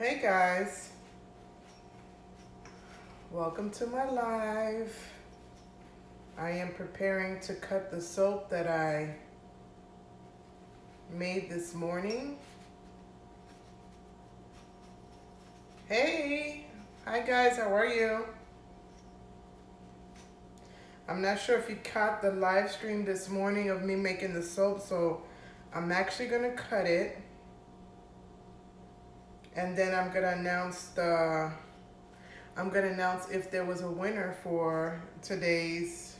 Hey guys, welcome to my live. I am preparing to cut the soap that I made this morning. Hey, hi guys, how are you? I'm not sure if you caught the live stream this morning of me making the soap, so I'm actually gonna cut it. And then I'm gonna announce if there was a winner for today's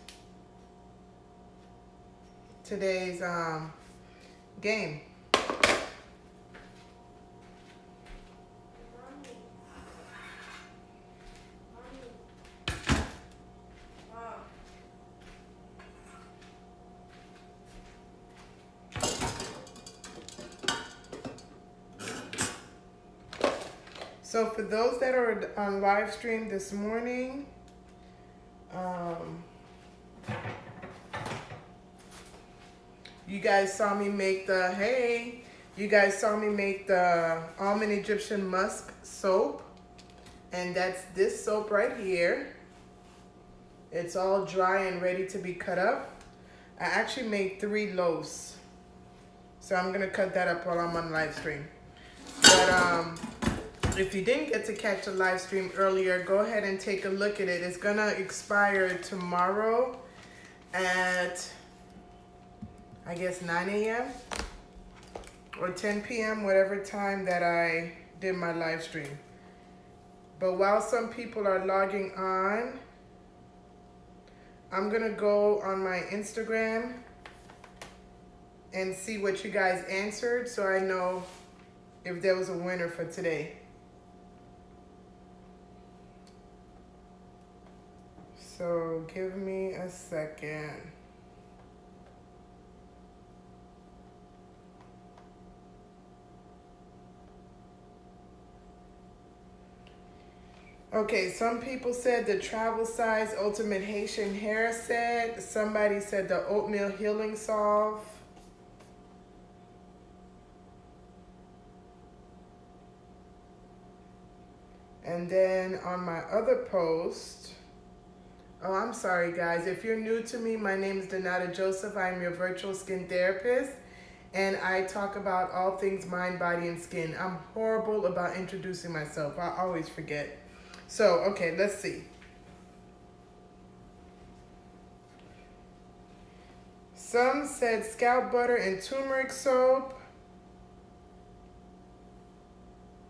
game. So for those that are on live stream this morning, you guys saw me make the Almond Egyptian Musk soap. And that's this soap right here. It's all dry and ready to be cut up. I actually made 3 loaves. So I'm gonna cut that up while I'm on live stream. But if you didn't get to catch the live stream earlier, go ahead and take a look at it. It's gonna expire tomorrow at, I guess, 9 a.m. or 10 p.m., whatever time that I did my live stream. But while some people are logging on, I'm gonna go on my Instagram and see what you guys answered so I know if there was a winner for today. So give me a second. Okay, some people said the travel size ultimate Haitian hair set. Somebody said the oatmeal healing salve. And then on my other post, oh, I'm sorry guys. If you're new to me, my name is Donata Joseph. I'm your virtual skin therapist. And I talk about all things mind, body, and skin. I'm horrible about introducing myself. I always forget. So, okay, let's see. Some said scalp butter and turmeric soap.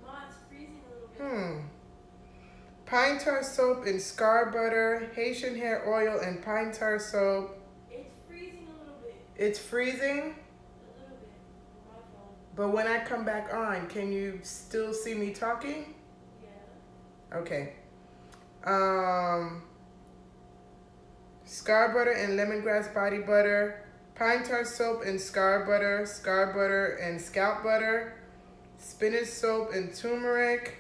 Ma, it's freezing a little bit. Pine tar soap and scar butter, Haitian hair oil and pine tar soap. It's freezing a little bit. It's freezing? A little bit. On my phone. But when I come back on, can you still see me talking? Yeah. Okay. Scar butter and lemongrass body butter, pine tar soap and scar butter and scalp butter, spinach soap and turmeric,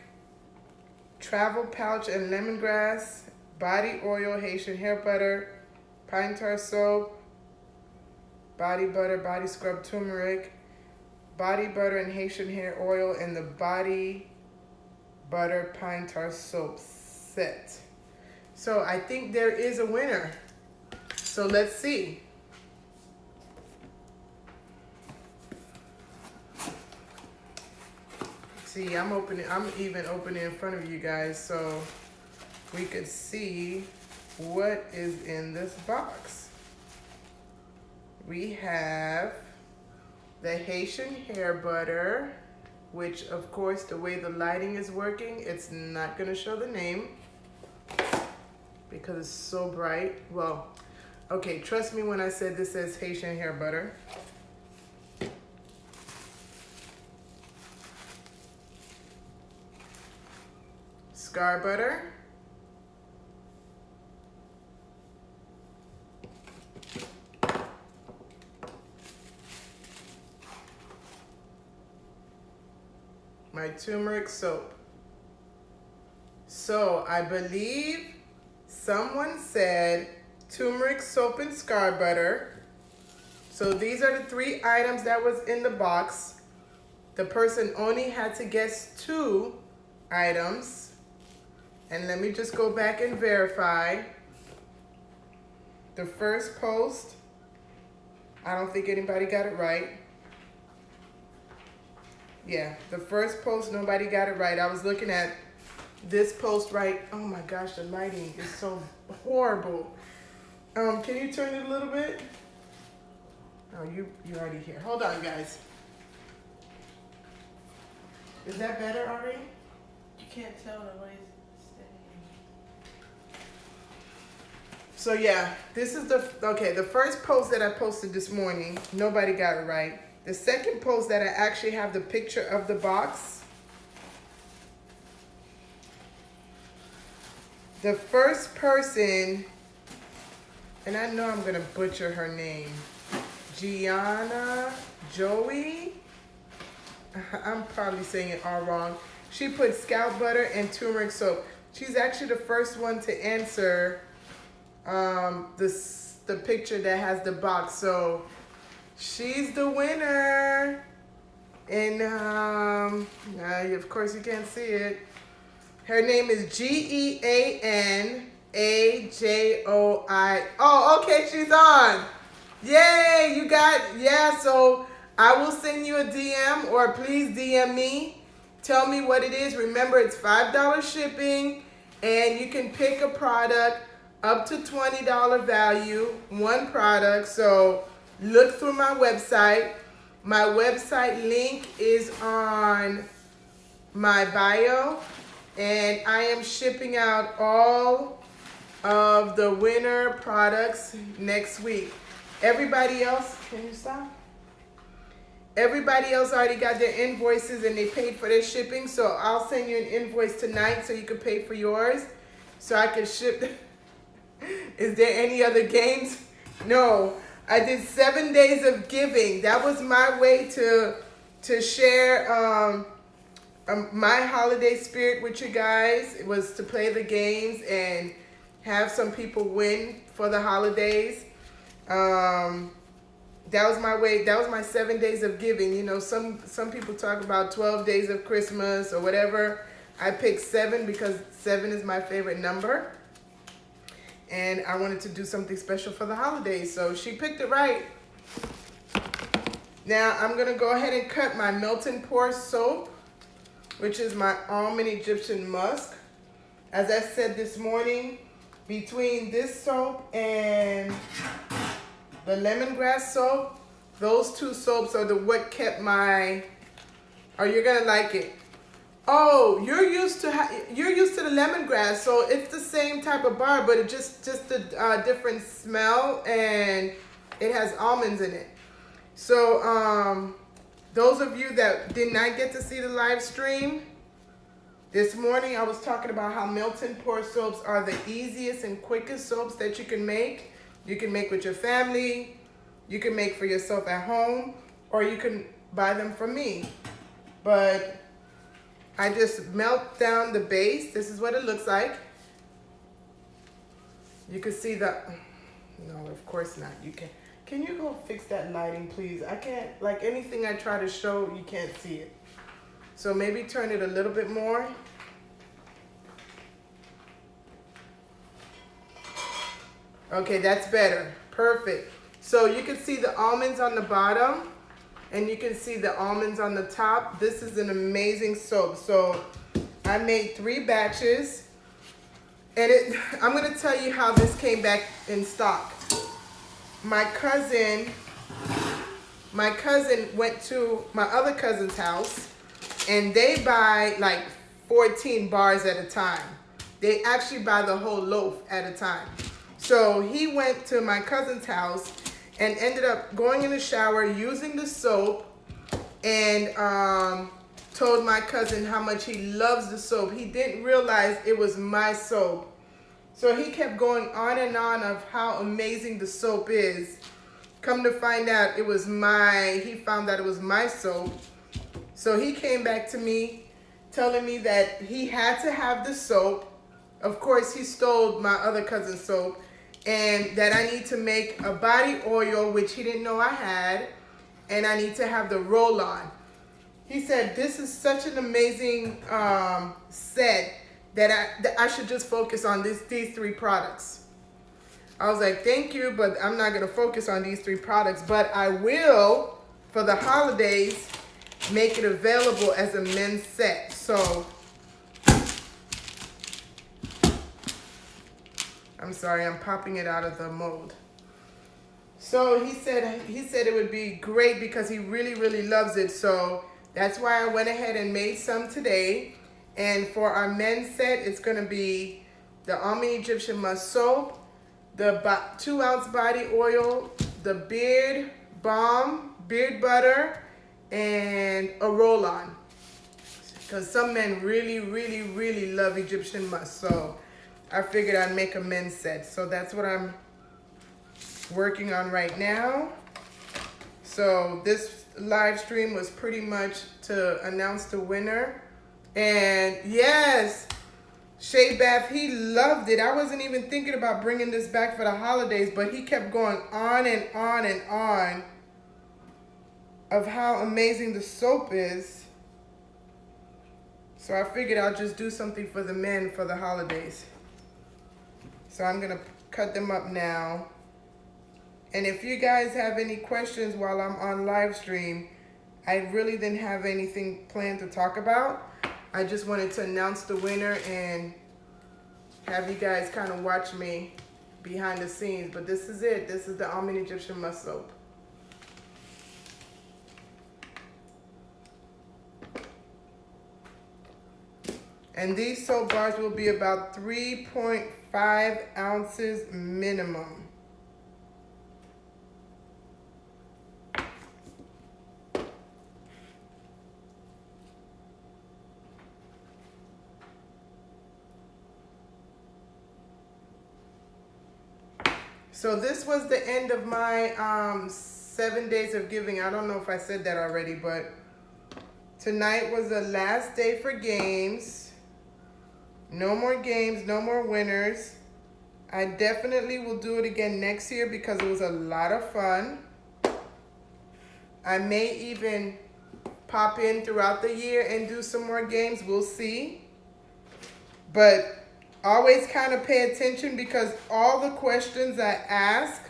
travel pouch and lemongrass, body oil, Haitian hair butter, pine tar soap, body butter, body scrub, turmeric, body butter and Haitian hair oil, and the body butter pine tar soap set. So I think there is a winner. So let's see. See, I'm even opening in front of you guys so we could see what is in this box. We have the Haitian hair butter, which of course the way the lighting is working, it's not gonna show the name because it's so bright. Well, okay, trust me when I said this says Haitian hair butter. Scar butter. My turmeric soap. So I believe someone said turmeric soap and scar butter. So these are the 3 items that was in the box. The person only had to guess 2 items. And let me just go back and verify. The first post, I don't think anybody got it right. Yeah, the first post, nobody got it right. I was looking at this post right. Oh my gosh, the lighting is so horrible. Can you turn it a little bit? Oh, you're already here. Hold on, guys. Is that better, Ari? You can't tell the way it's steady. So yeah, this is the first post that I posted this morning, nobody got it right. The second post that I actually have the picture of the box. The first person, and I know I'm gonna butcher her name, Gianna Joey. I'm probably saying it all wrong. She put scalp butter and turmeric soap. She's actually the first one to answer the picture that has the box. So she's the winner. And of course you can't see it. Her name is Geanajoi. Oh, okay, she's on. Yay, you got, yeah, so I will send you a DM, or please DM me. Tell me what it is. Remember, it's $5 shipping, and you can pick a product up to $20 value, one product. So look through my website. My website link is on my bio, and I am shipping out all of the winner products next week. Everybody else, can you stop? Everybody else already got their invoices and they paid for their shipping, so I'll send you an invoice tonight so you can pay for yours, so I can ship. Is there any other games? No. I did 7 days of giving. That was my way to share my holiday spirit with you guys. It was to play the games and have some people win for the holidays. That was my way. That was my 7 days of giving. You know, some people talk about 12 days of Christmas or whatever. I picked 7 because 7 is my favorite number. And I wanted to do something special for the holidays. So she picked it right. Now I'm going to go ahead and cut my melt and pour soap, which is my Almond Egyptian Musk. As I said this morning, between this soap and the lemongrass soap, those two soaps are what kept my, oh, you're gonna like it. Oh, you're used to the lemongrass, so it's the same type of bar, but it just a different smell, and it has almonds in it. So those of you that did not get to see the live stream, this morning I was talking about how melt and pour soaps are the easiest and quickest soaps that you can make. You can make with your family, you can make for yourself at home, or you can buy them from me. But I just melt down the base. This is what it looks like. You can see the, no, of course not. You can you go fix that lighting, please? I can't, like anything I try to show, you can't see it. So maybe turn it a little bit more. Okay, that's better. Perfect. So you can see the almonds on the bottom and you can see the almonds on the top. This is an amazing soap. So I made 3 batches, and I'm going to tell you how this came back in stock. My cousin went to my other cousin's house, and they buy like 14 bars at a time. They actually buy the whole loaf at a time. So he went to my cousin's house and ended up going in the shower using the soap, and told my cousin how much he loves the soap. He didn't realize it was my soap. So he kept going on and on of how amazing the soap is. Come to find out, he found out it was my soap. So he came back to me telling me that he had to have the soap. Of course, he stole my other cousin's soap. And that I need to make a body oil, which he didn't know I had. And I need to have the roll-on. He said, this is such an amazing set that I should just focus on these 3 products. I was like, thank you, but I'm not going to focus on these 3 products. But I will, for the holidays, make it available as a men's set. So, I'm sorry, I'm popping it out of the mold. So he said it would be great because he really, really loves it. So that's why I went ahead and made some today. And for our men's set, it's going to be the Almond Egyptian Musk soap, the 2-ounce body oil, the beard balm, beard butter, and a roll-on. Because some men really, really, really love Egyptian musk. So I figured I'd make a men's set. So that's what I'm working on right now. So this live stream was pretty much to announce the winner. And yes, Shea Bath, he loved it. I wasn't even thinking about bringing this back for the holidays, but he kept going on and on and on of how amazing the soap is. So I figured I'll just do something for the men for the holidays. So I'm gonna cut them up now. And if you guys have any questions while I'm on live stream, I really didn't have anything planned to talk about. I just wanted to announce the winner and have you guys kind of watch me behind the scenes. But this is it. This is the Almond Egyptian Musk soap. And these soap bars will be about 3.5 ounces minimum. So this was the end of my 7 days of giving. I don't know if I said that already, but tonight was the last day for games. No more games, no more winners. I definitely will do it again next year because it was a lot of fun. I may even pop in throughout the year and do some more games. We'll see. But always kind of pay attention because all the questions I ask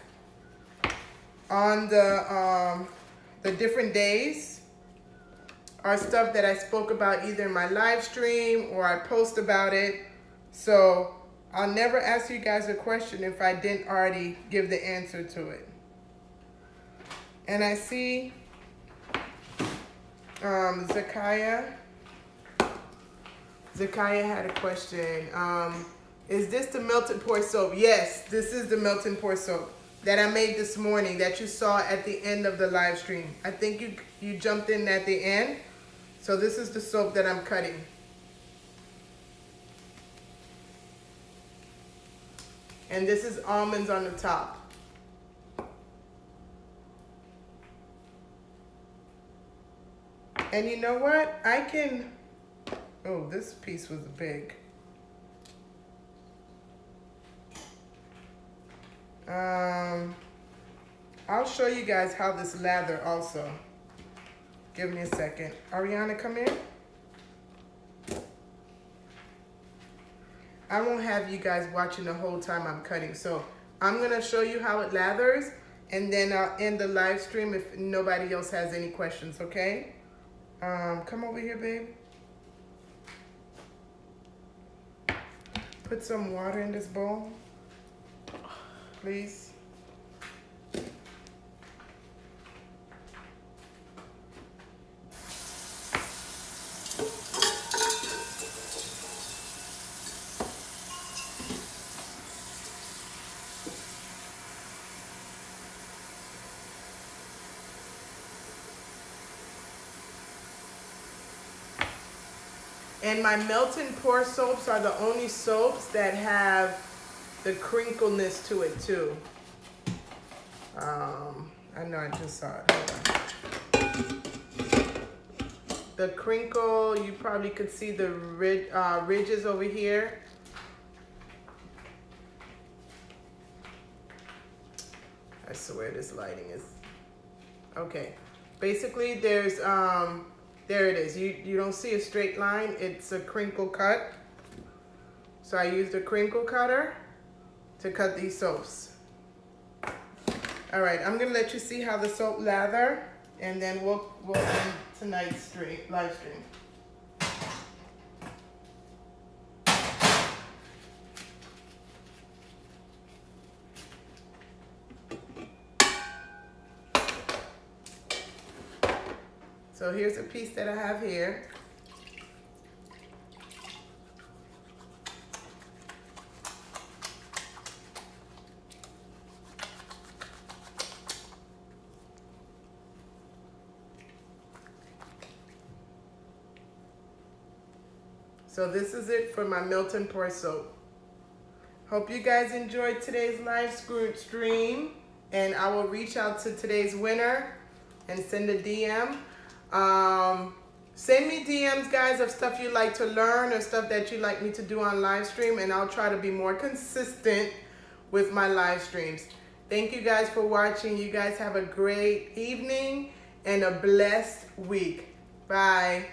on the different days are stuff that I spoke about either in my live stream or I post about it. So I'll never ask you guys a question if I didn't already give the answer to it. And I see Zakaya had a question. Is this the melt and pour soap? Yes, this is the melt and pour soap that I made this morning that you saw at the end of the live stream. I think you jumped in at the end. So this is the soap that I'm cutting. And this is almonds on the top. And you know what? I can... Oh, this piece was big. I'll show you guys how this lather also. Give me a second. Ariana, come in. I won't have you guys watching the whole time I'm cutting. So I'm going to show you how it lathers. And then I'll end the live stream if nobody else has any questions, okay? Come over here, babe. Put some water in this bowl, please. And my melt and pour soaps are the only soaps that have the crinkleness to it too. I know I just saw it. Hold on. The crinkle, you probably could see the ridges over here. I swear this lighting is... Okay. Basically, there's There it is. You don't see a straight line. It's a crinkle cut. So I used a crinkle cutter to cut these soaps. All right, I'm gonna let you see how the soap lather, and then we'll end tonight's live stream. So here's a piece that I have here. So this is it for my melt and pour soap. Hope you guys enjoyed today's live stream, and I will reach out to today's winner and send a DM. Send me DMs, guys, of stuff you'd like to learn or stuff that you'd like me to do on live stream, and I'll try to be more consistent with my live streams. Thank you guys for watching. You guys have a great evening and a blessed week. Bye.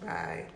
Bye.